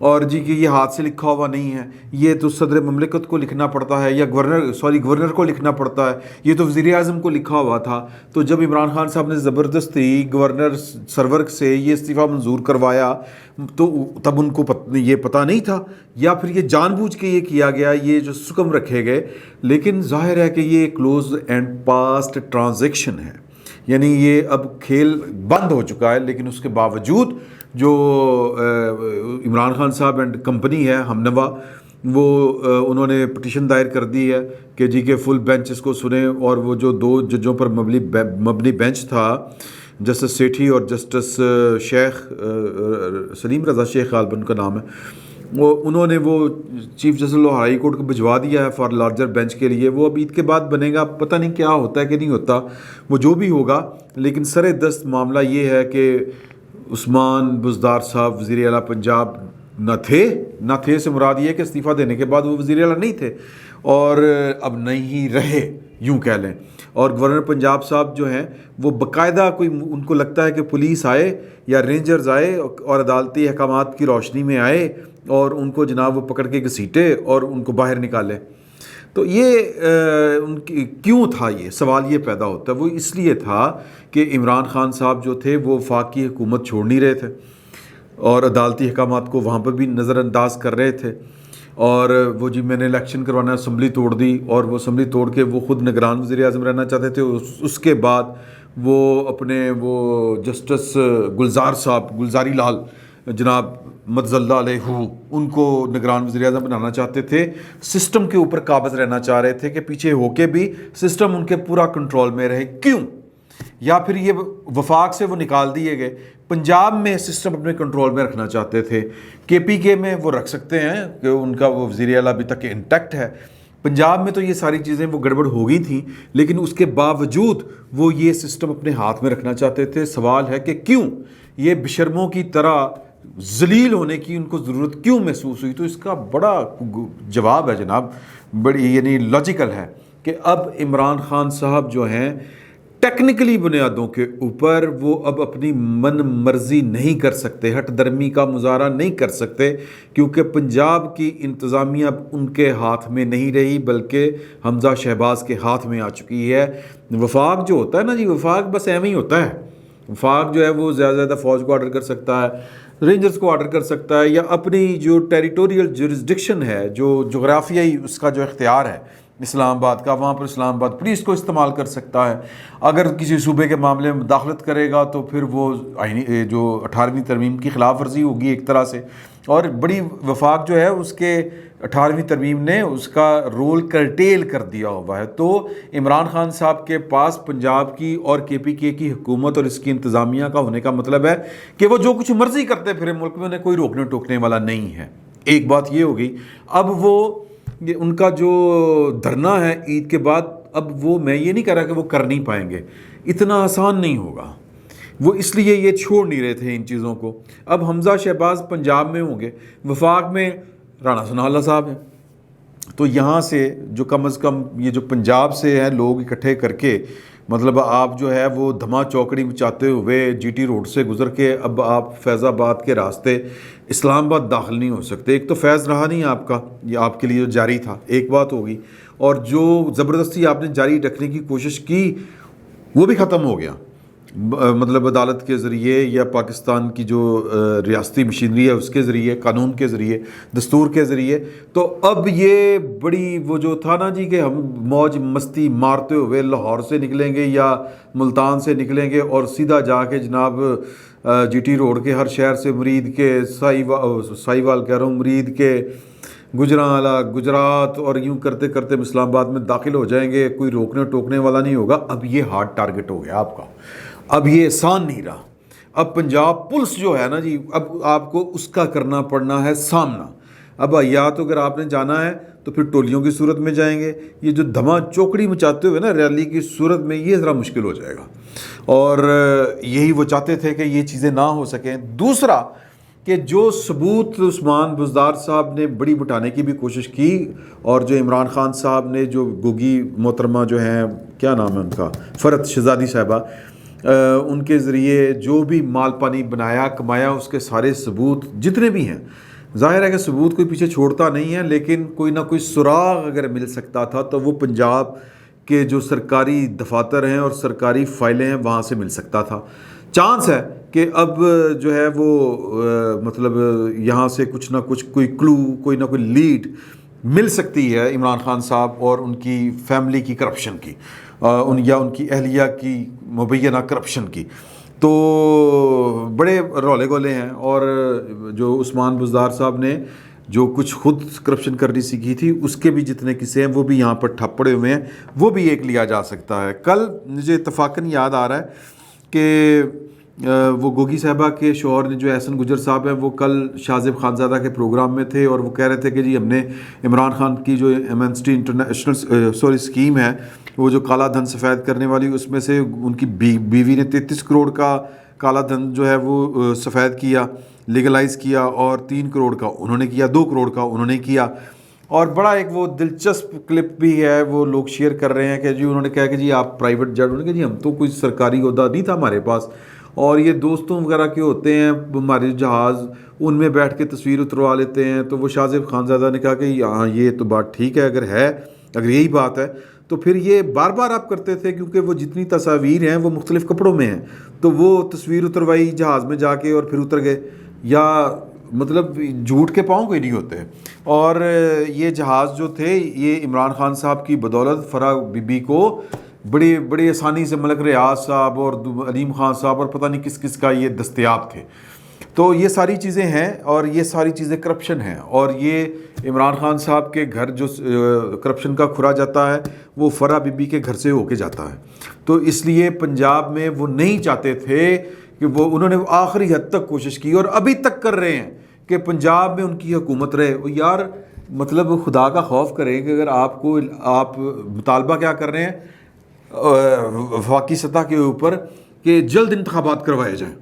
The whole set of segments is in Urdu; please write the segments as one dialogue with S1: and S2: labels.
S1: اور جی کہ یہ ہاتھ سے لکھا ہوا نہیں ہے، یہ تو صدر مملکت کو لکھنا پڑتا ہے یا گورنر کو لکھنا پڑتا ہے، یہ تو وزیر اعظم کو لکھا ہوا تھا۔ تو جب عمران خان صاحب نے زبردستی گورنر سرور سے یہ استعفیٰ منظور کروایا تو تب ان کو یہ پتہ نہیں تھا، یا پھر یہ جان بوجھ کے یہ کیا گیا، یہ جو سکم رکھے گئے۔ لیکن ظاہر ہے کہ یہ کلوز اینڈ پاسٹ ٹرانزیکشن ہے، یعنی یہ اب کھیل بند ہو چکا ہے، لیکن اس کے باوجود جو عمران خان صاحب اینڈ کمپنی ہے ہمنوا، وہ انہوں نے پٹیشن دائر کر دی ہے کہ جی کہ فل بینچ اس کو سنیں، اور وہ جو 2 ججوں پر مبنی بینچ تھا، جسٹس سیٹھی اور جسٹس شیخ سلیم رضا شیخ غالباً کا نام ہے، وہ انہوں نے وہ چیف جسٹس ہائی کورٹ کو بھجوا دیا ہے فار لارجر بینچ کے لیے۔ وہ اب عید کے بعد بنے گا، پتہ نہیں کیا ہوتا ہے کہ نہیں ہوتا، وہ جو بھی ہوگا، لیکن سر دست معاملہ یہ ہے کہ عثمان بزدار صاحب وزیر اعلیٰ پنجاب نہ تھے سے مراد یہ ہے کہ استعفیٰ دینے کے بعد وہ وزیر اعلیٰ نہیں تھے، اور اب نہیں رہے یوں کہہ لیں۔ اور گورنر پنجاب صاحب جو ہیں وہ باقاعدہ ان کو لگتا ہے کہ پولیس آئے یا رینجرز آئے اور عدالتی احکامات کی روشنی میں آئے اور ان کو جناب وہ پکڑ کے گھسیٹے اور ان کو باہر نکالے۔ تو یہ ان کی کیوں تھا، یہ سوال یہ پیدا ہوتا ہے۔ وہ اس لیے تھا کہ عمران خان صاحب جو تھے وہ وفاقی حکومت چھوڑ نہیں رہے تھے اور عدالتی احکامات کو وہاں پر بھی نظر انداز کر رہے تھے، اور وہ جی میں نے الیکشن کروانا، اسمبلی توڑ دی، اور وہ اسمبلی توڑ کے وہ خود نگران وزیر اعظم رہنا چاہتے تھے۔ اس کے بعد وہ اپنے وہ جسٹس گلزاری لال جناب مدظ اللہ علیہ ان کو نگران وزیر اعظم بنانا چاہتے تھے، سسٹم کے اوپر قابض رہنا چاہ رہے تھے کہ پیچھے ہو کے بھی سسٹم ان کے پورا کنٹرول میں رہے۔ کیوں؟ یا پھر یہ وفاق سے وہ نکال دیے گئے، پنجاب میں سسٹم اپنے کنٹرول میں رکھنا چاہتے تھے، کے پی کے میں وہ رکھ سکتے ہیں کہ ان کا وہ وزیر اعلیٰ ابھی تک انٹیکٹ ہے، پنجاب میں تو یہ ساری چیزیں وہ گڑبڑ ہو گئی تھیں، لیکن اس کے باوجود وہ یہ سسٹم اپنے ہاتھ میں رکھنا چاہتے تھے۔ سوال ہے کہ کیوں یہ بشرموں کی طرح ذلیل ہونے کی ان کو ضرورت کیوں محسوس ہوئی؟ تو اس کا بڑا جواب ہے جناب، بڑی یعنی لاجیکل ہے کہ اب عمران خان صاحب جو ہیں ٹیکنیکلی بنیادوں کے اوپر وہ اب اپنی من مرضی نہیں کر سکتے، ہٹ درمی کا مظاہرہ نہیں کر سکتے، کیونکہ پنجاب کی انتظامیہ اب ان کے ہاتھ میں نہیں رہی بلکہ حمزہ شہباز کے ہاتھ میں آ چکی ہے۔ وفاق جو ہوتا ہے نا جی، وفاق بس ایویں ہی ہوتا ہے۔ وفاق جو ہے وہ زیادہ زیادہ فوج کو آرڈر کر سکتا ہے، رینجرز کو آرڈر کر سکتا ہے، یا اپنی جو ٹیریٹوریل جورسڈکشن ہے، جو جغرافیائی اس کا جو اختیار ہے اسلام آباد کا، وہاں پر اسلام آباد پولیس کو استعمال کر سکتا ہے۔ اگر کسی صوبے کے معاملے میں مداخلت کرے گا تو پھر وہ آئینی جو 18ویں ترمیم کی خلاف ورزی ہوگی ایک طرح سے، اور بڑی وفاق جو ہے اس کے 18ویں ترمیم نے اس کا رول کرٹیل کر دیا ہوا ہے۔ تو عمران خان صاحب کے پاس پنجاب کی اور کے پی کے کی حکومت اور اس کی انتظامیہ کا ہونے کا مطلب ہے کہ وہ جو کچھ مرضی کرتے پھرے ملک میں انہیں کوئی روکنے ٹوکنے والا نہیں ہے۔ ایک بات یہ ہوگی۔ اب وہ ان کا جو دھرنا ہے عید کے بعد، اب وہ میں یہ نہیں کہہ رہا کہ وہ کر نہیں پائیں گے، اتنا آسان نہیں ہوگا، وہ اس لیے یہ چھوڑ نہیں رہے تھے ان چیزوں کو۔ اب حمزہ شہباز پنجاب میں ہوں گے، وفاق میں رانا ثناء اللہ صاحب ہیں، تو یہاں سے جو کم از کم یہ جو پنجاب سے ہیں لوگ اکٹھے کر کے، مطلب آپ جو ہے وہ دھما چوکڑی مچاتے ہوئے جی ٹی روڈ سے گزر کے اب آپ فیض آباد کے راستے اسلام آباد داخل نہیں ہو سکتے۔ ایک تو فیض رہا نہیں آپ کا، یہ آپ کے لیے جو جاری تھا، ایک بات ہوگی، اور جو زبردستی آپ نے جاری رکھنے کی کوشش کی وہ بھی ختم ہو گیا، مطلب عدالت کے ذریعے یا پاکستان کی جو ریاستی مشینری ہے اس کے ذریعے، قانون کے ذریعے، دستور کے ذریعے۔ تو اب یہ بڑی وہ جو تھا نا جی کہ ہم موج مستی مارتے ہوئے لاہور سے نکلیں گے یا ملتان سے نکلیں گے اور سیدھا جا کے جناب جی ٹی روڈ کے ہر شہر سے مرید کے سائیوال کہہ رہا ہوں، مرید کے گجرانوالا گجرات، اور یوں کرتے کرتے اسلام آباد میں داخل ہو جائیں گے، کوئی روکنے ٹوکنے والا نہیں ہوگا۔ اب یہ ہارڈ ٹارگٹ ہو گیا آپ کا، اب یہ آسان نہیں رہا۔ اب پنجاب پولیس جو ہے نا جی، اب آپ کو اس کا کرنا پڑنا ہے سامنا۔ اب یا تو اگر آپ نے جانا ہے تو پھر ٹولیوں کی صورت میں جائیں گے، یہ جو دھما چوکڑی مچاتے ہوئے نا ریلی کی صورت میں، یہ ذرا مشکل ہو جائے گا، اور یہی وہ چاہتے تھے کہ یہ چیزیں نہ ہو سکیں۔ دوسرا کہ جو ثبوت عثمان بزدار صاحب نے بڑی بٹانے کی بھی کوشش کی، اور جو عمران خان صاحب نے جو گوگی محترمہ جو ہیں، کیا نام ہے ان کا، فرت شہزادی صاحبہ، ان کے ذریعے جو بھی مال پانی بنایا کمایا، اس کے سارے ثبوت جتنے بھی ہیں ظاہر ہے کہ ثبوت کوئی پیچھے چھوڑتا نہیں ہے، لیکن کوئی نہ کوئی سراغ اگر مل سکتا تھا تو وہ پنجاب کے جو سرکاری دفاتر ہیں اور سرکاری فائلیں ہیں وہاں سے مل سکتا تھا۔ چانس ہے کہ اب جو ہے وہ مطلب یہاں سے کچھ نہ کچھ کوئی کلو، کوئی نہ کوئی لیڈ مل سکتی ہے عمران خان صاحب اور ان کی فیملی کی کرپشن کی، یا ان کی اہلیہ کی مبینہ کرپشن کی۔ تو بڑے رولے گولے ہیں، اور جو عثمان بزدار صاحب نے جو کچھ خود کرپشن کرنی سیکھی تھی اس کے بھی جتنے قصے ہیں وہ بھی یہاں پر ٹھپ پڑے ہوئے ہیں، وہ بھی ایک لیا جا سکتا ہے۔ کل مجھے اتفاقاً یاد آ رہا ہے کہ وہ گوگی صاحبہ کے شوہر نے جو احسن گجر صاحب ہیں وہ کل شاہ زیب خانزادہ کے پروگرام میں تھے، اور وہ کہہ رہے تھے کہ جی ہم نے عمران خان کی جو ایمنسٹی انٹرنیشنل اسکیم ہے، وہ جو کالا دھن سفید کرنے والی، اس میں سے ان کی بیوی نے 33 کروڑ کا کالا دھن جو ہے وہ سفید کیا، لیگلائز کیا، اور 3 کروڑ کا انہوں نے کیا، 2 کروڑ کا انہوں نے کیا۔ اور بڑا ایک وہ دلچسپ کلپ بھی ہے، وہ لوگ شیئر کر رہے ہیں کہ جی انہوں نے کہا کہ جی آپ پرائیویٹ جٹ، انہوں نے کہا جی ہم تو کوئی سرکاری عہدہ نہیں تھا ہمارے پاس، اور یہ دوستوں وغیرہ کے ہوتے ہیں ہمارے جہاز، ان میں بیٹھ کے تصویر اتروا لیتے ہیں۔ تو وہ شاہ زیب خانزادہ نے کہا کہ ہاں یہ تو بات ٹھیک ہے، اگر یہی بات ہے تو پھر یہ بار بار آپ کرتے تھے، کیونکہ وہ جتنی تصاویر ہیں وہ مختلف کپڑوں میں ہیں، تو وہ تصویر اتروائی جہاز میں جا کے اور پھر اتر گئے، یا مطلب جھوٹ کے پاؤں کوئی نہیں ہوتے۔ اور یہ جہاز جو تھے یہ عمران خان صاحب کی بدولت فرح بی بی کو بڑی آسانی سے ملک ریاض صاحب اور علیم خان صاحب اور پتہ نہیں کس کس کا یہ دستیاب تھے۔ تو یہ ساری چیزیں ہیں، اور یہ ساری چیزیں کرپشن ہیں، اور یہ عمران خان صاحب کے گھر جو کرپشن کا کھرا جاتا ہے وہ فرح بی بی کے گھر سے ہو کے جاتا ہے۔ تو اس لیے پنجاب میں وہ نہیں چاہتے تھے کہ انہوں نے آخری حد تک کوشش کی، اور ابھی تک کر رہے ہیں کہ پنجاب میں ان کی حکومت رہے۔ یار مطلب خدا کا خوف کریں کہ اگر آپ مطالبہ کیا کر رہے ہیں وفاقی سطح کے اوپر کہ جلد انتخابات کروائے جائیں۔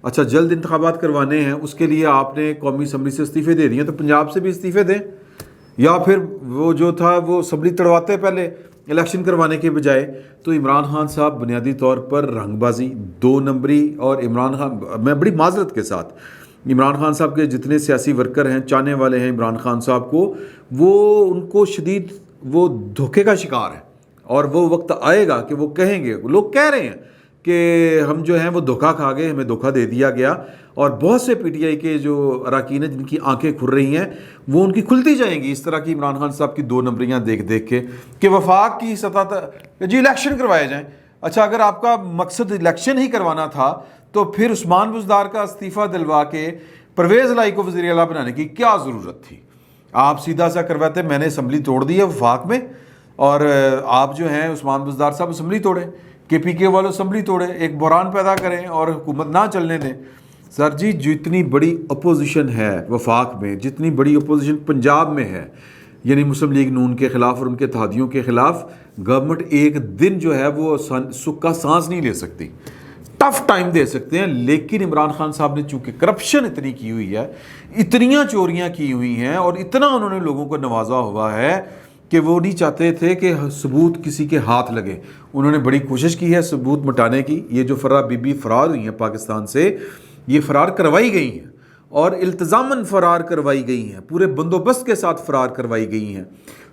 S1: اچھا جلد انتخابات کروانے ہیں، اس کے لیے آپ نے قومی اسمبلی سے استعفے دے دیے، تو پنجاب سے بھی استعفے دیں، یا پھر وہ جو تھا وہ اسمبلی تڑواتے پہلے الیکشن کروانے کے بجائے۔ تو عمران خان صاحب بنیادی طور پر رنگ بازی، 2 نمبری، اور عمران خان، میں بڑی معذرت کے ساتھ عمران خان صاحب کے جتنے سیاسی ورکر ہیں، چاہنے والے ہیں عمران خان صاحب کو، وہ ان کو شدید وہ دھوکے کا شکار ہے، اور وہ وقت آئے گا کہ وہ کہیں گے، لوگ کہہ رہے ہیں کہ ہم جو ہیں وہ دھوکہ کھا گئے، ہمیں دھوکہ دے دیا گیا، اور بہت سے پی ٹی آئی کے جو اراکین ہیں جن کی آنکھیں کھل رہی ہیں وہ ان کی کھلتی جائیں گی اس طرح کی عمران خان صاحب کی 2 نمبریاں دیکھ دیکھ کے کہ وفاق کی سطح تک جی الیکشن کروائے جائیں۔ اچھا اگر آپ کا مقصد الیکشن ہی کروانا تھا تو پھر عثمان بزدار کا استعفیٰ دلوا کے پرویز الہی کو وزیر اعلیٰ بنانے کی کیا ضرورت تھی؟ آپ سیدھا سا کرواتے، میں نے اسمبلی توڑ دی ہے وفاق میں، اور آپ جو ہیں عثمان بزدار صاحب اسمبلی توڑیں، کے پی کے والوں اسمبلی توڑیں، ایک بحران پیدا کریں اور حکومت نہ چلنے دیں۔ سر جی جتنی بڑی اپوزیشن ہے وفاق میں، جتنی بڑی اپوزیشن پنجاب میں ہے، یعنی مسلم لیگ نون کے خلاف اور ان کے اتحادیوں کے خلاف، گورنمنٹ ایک دن جو ہے وہ سکھ کا سانس نہیں لے سکتی، ٹف ٹائم دے سکتے ہیں۔ لیکن عمران خان صاحب نے چونکہ کرپشن اتنی کی ہوئی ہے، اتنیاں چوریاں کی ہوئی ہیں، اور اتنا انہوں نے لوگوں کو نوازا ہوا ہے کہ وہ نہیں چاہتے تھے کہ ثبوت کسی کے ہاتھ لگے۔ انہوں نے بڑی کوشش کی ہے ثبوت مٹانے کی۔ یہ جو فرح بی بی فرار ہوئی ہیں پاکستان سے، یہ فرار کروائی گئی ہیں، اور التزاماً فرار کروائی گئی ہیں، پورے بندوبست کے ساتھ فرار کروائی گئی ہیں۔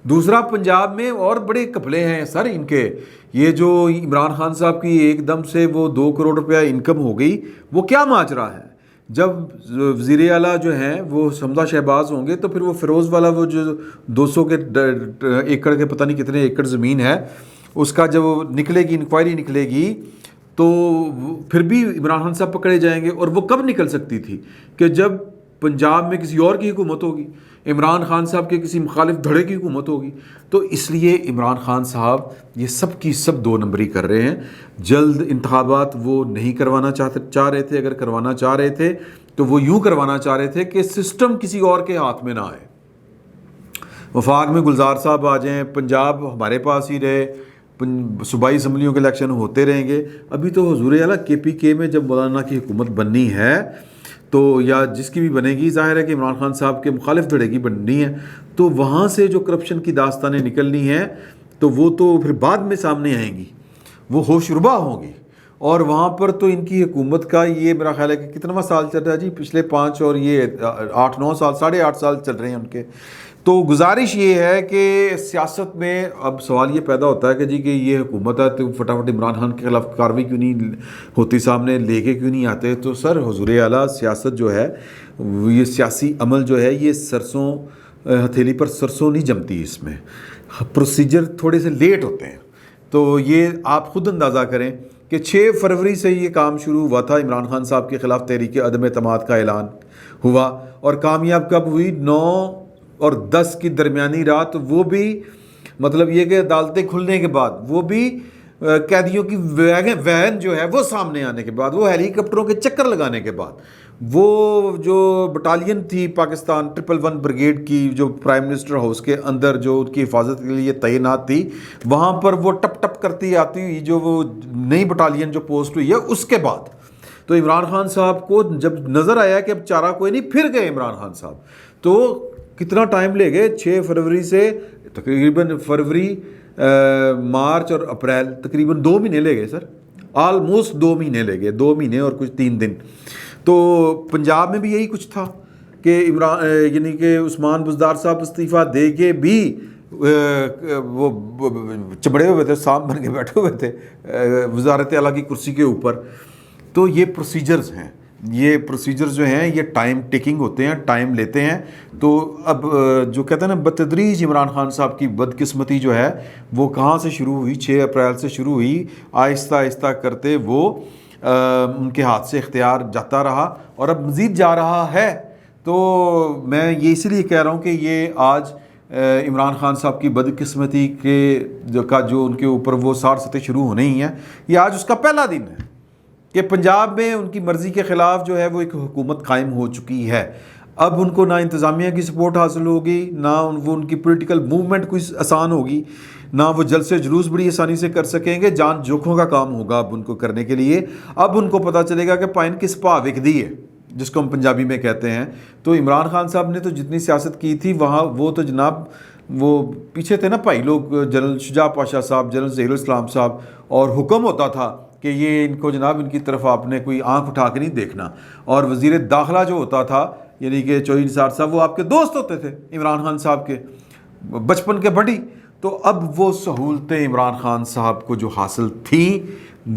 S1: دوسرا پنجاب میں اور بڑے کپلے ہیں سر ان کے، یہ جو عمران خان صاحب کی ایک دم سے وہ 2 کروڑ روپیہ انکم ہو گئی، وہ کیا ماجرا ہے؟ جب وزیر اعلیٰ جو ہیں وہ حمزہ شہباز ہوں گے تو پھر وہ فیروز والا وہ جو 200 کے ایکڑ کے پتہ نہیں کتنے ایکڑ زمین ہے، اس کا جب نکلے گی انکوائری نکلے گی تو پھر بھی عمران خان صاحب پکڑے جائیں گے۔ اور وہ کب نکل سکتی تھی؟ کہ جب پنجاب میں کسی اور کی حکومت ہوگی، عمران خان صاحب کے کسی مخالف دھڑے کی حکومت ہوگی۔ تو اس لیے عمران خان صاحب یہ سب کی سب 2 نمبری کر رہے ہیں۔ جلد انتخابات وہ نہیں کروانا چاہ رہے تھے، اگر کروانا چاہ رہے تھے تو وہ یوں کروانا چاہ رہے تھے کہ سسٹم کسی اور کے ہاتھ میں نہ آئے، وفاق میں گلزار صاحب آ جائیں، پنجاب ہمارے پاس ہی رہے، صوبائی اسمبلیوں کے الیکشن ہوتے رہیں گے۔ ابھی تو حضور اعلیٰ کے پی کے میں جب مولانا کی حکومت بننی ہے تو یا جس کی بھی بنے گی، ظاہر ہے کہ عمران خان صاحب کے مخالف دھڑے کی بننی ہے، تو وہاں سے جو کرپشن کی داستانیں نکلنی ہیں تو وہ تو پھر بعد میں سامنے آئیں گی، وہ ہوش ربا ہوں گی، اور وہاں پر تو ان کی حکومت کا یہ میرا خیال ہے کہ کتنا سال چل رہا ہے جی، پچھلے 5 اور یہ 8-9 سال 8.5 سال چل رہے ہیں ان کے. تو گزارش یہ ہے کہ سیاست میں اب سوال یہ پیدا ہوتا ہے کہ جی کہ یہ حکومت ہے تو فٹافٹ عمران خان کے خلاف کارروائی کیوں نہیں ہوتی، سامنے لے کے کیوں نہیں آتے. تو سر حضور اعلیٰ سیاست جو ہے یہ سیاسی عمل جو ہے یہ سرسوں ہتھیلی پر سرسوں نہیں جمتی، اس میں پروسیجر تھوڑے سے لیٹ ہوتے ہیں. تو یہ آپ خود اندازہ کریں کہ 6 فروری سے یہ کام شروع ہوا تھا، عمران خان صاحب کے خلاف تحریک عدم اعتماد کا اعلان ہوا، اور کامیاب کب ہوئی؟ 9 اور 10 کی درمیانی رات، وہ بھی مطلب یہ کہ عدالتیں کھلنے کے بعد، وہ بھی قیدیوں کی وین جو ہے وہ سامنے آنے کے بعد، وہ ہیلی کاپٹروں کے چکر لگانے کے بعد، وہ جو بٹالین تھی پاکستان 111 بریگیڈ کی جو پرائم منسٹر ہاؤس کے اندر جو ان کی حفاظت کے لیے تعینات تھی، وہاں پر وہ ٹپ ٹپ کرتی آتی ہوئی جو وہ نئی بٹالین جو پوسٹ ہوئی ہے اس کے بعد، تو عمران خان صاحب کو جب نظر آیا کہ اب چارہ کوئی نہیں، پھر گئے عمران خان صاحب. تو کتنا ٹائم لے گئے؟ 6 فروری سے تقریباً فروری، مارچ اور اپریل، تقریباً 2 مہینے لے گئے سر، آلموسٹ 2 مہینے لے گئے، 2 مہینے اور کچھ 3 دن. تو پنجاب میں بھی یہی کچھ تھا کہ یعنی کہ عثمان بزدار صاحب استعفیٰ دے کے بھی وہ چبڑے ہوئے تھے، سام بن کے بیٹھے ہوئے تھے وزارت اعلیٰ کی کرسی کے اوپر. تو یہ پروسیجرز ہیں، یہ پروسیجرز جو ہیں یہ ٹائم ٹیکنگ ہوتے ہیں، ٹائم لیتے ہیں. تو اب جو کہتے ہیں نا بتدریج عمران خان صاحب کی بدقسمتی جو ہے وہ کہاں سے شروع ہوئی؟ 6 اپریل سے شروع ہوئی، آہستہ آہستہ کرتے وہ ان کے ہاتھ سے اختیار جاتا رہا اور اب مزید جا رہا ہے. تو میں یہ اسی لیے کہہ رہا ہوں کہ یہ آج عمران خان صاحب کی بدقسمتی کے جو ان کے اوپر وہ 60 شروع ہونے ہی ہیں، یہ آج اس کا پہلا دن ہے کہ پنجاب میں ان کی مرضی کے خلاف جو ہے وہ ایک حکومت قائم ہو چکی ہے. اب ان کو نہ انتظامیہ کی سپورٹ حاصل ہوگی، نہ وہ ان کی پولیٹیکل موومنٹ کوئی آسان ہوگی، نہ وہ جلسے جلوس بڑی آسانی سے کر سکیں گے. جان جوکھوں کا کام ہوگا اب ان کو کرنے کے لیے. اب ان کو پتہ چلے گا کہ پائن کس پا وک دی ہے، جس کو ہم پنجابی میں کہتے ہیں. تو عمران خان صاحب نے تو جتنی سیاست کی تھی وہاں وہ تو جناب وہ پیچھے تھے نا بھائی لوگ، جنرل شجاع پاشا صاحب، جنرل ظہیر الاسلام صاحب، اور حکم ہوتا تھا کہ یہ ان کو جناب ان کی طرف آپ نے کوئی آنکھ اٹھا کے نہیں دیکھنا. اور وزیر داخلہ جو ہوتا تھا یعنی کہ چوہدری نثار صاحب، وہ آپ کے دوست ہوتے تھے عمران خان صاحب کے بچپن کے بڑی. تو اب وہ سہولتیں عمران خان صاحب کو جو حاصل تھیں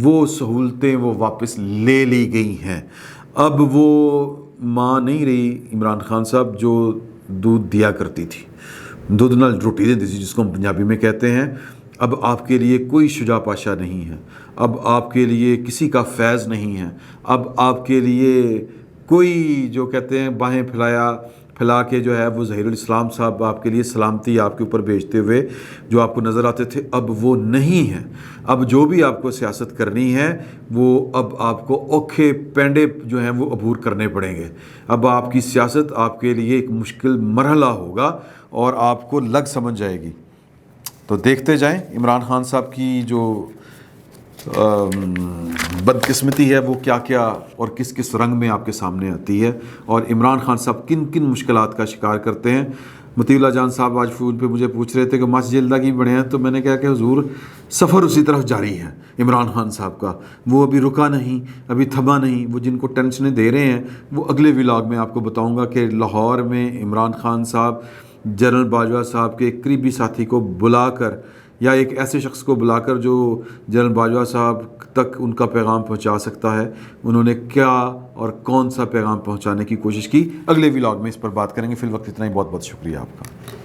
S1: وہ سہولتیں وہ واپس لے لی گئی ہیں. اب وہ ماں نہیں رہی عمران خان صاحب جو دودھ دیا کرتی تھی، دودھ نال روٹی دیتی تھی جس کو ہم پنجابی میں کہتے ہیں. اب آپ کے لیے کوئی شجاع پاشا نہیں ہے، اب آپ کے لیے کسی کا فیض نہیں ہے، اب آپ کے لیے کوئی جو کہتے ہیں باہیں پھیلا کے جو ہے وہ ظہیر الاسلام صاحب آپ کے لیے سلامتی آپ کے اوپر بھیجتے ہوئے جو آپ کو نظر آتے تھے اب وہ نہیں ہیں. اب جو بھی آپ کو سیاست کرنی ہے وہ اب آپ کو اوکھے پینڈے جو ہیں وہ عبور کرنے پڑیں گے. اب آپ کی سیاست آپ کے لیے ایک مشکل مرحلہ ہوگا اور آپ کو لگ سمجھ جائے گی. تو دیکھتے جائیں عمران خان صاحب کی جو بدقسمتی ہے وہ کیا کیا اور کس کس رنگ میں آپ کے سامنے آتی ہے، اور عمران خان صاحب کن کن مشکلات کا شکار کرتے ہیں. مطیع اللہ جان صاحب آج فون پہ مجھے پوچھ رہے تھے کہ ماس جلدہ کی بڑھے ہیں، تو میں نے کہا کہ حضور سفر اسی طرف جاری ہے عمران خان صاحب کا، وہ ابھی رکا نہیں، ابھی تھما نہیں. وہ جن کو ٹینشنیں دے رہے ہیں وہ اگلے ولاگ میں آپ کو بتاؤں گا کہ لاہور میں عمران خان صاحب جنرل باجوہ صاحب کے ایک قریبی ساتھی کو بلا کر یا ایک ایسے شخص کو بلا کر جو جنرل باجوہ صاحب تک ان کا پیغام پہنچا سکتا ہے، انہوں نے کیا اور کون سا پیغام پہنچانے کی کوشش کی. اگلے ولاگ میں اس پر بات کریں گے. فی الوقت اتنا ہی. بہت بہت شکریہ آپ کا.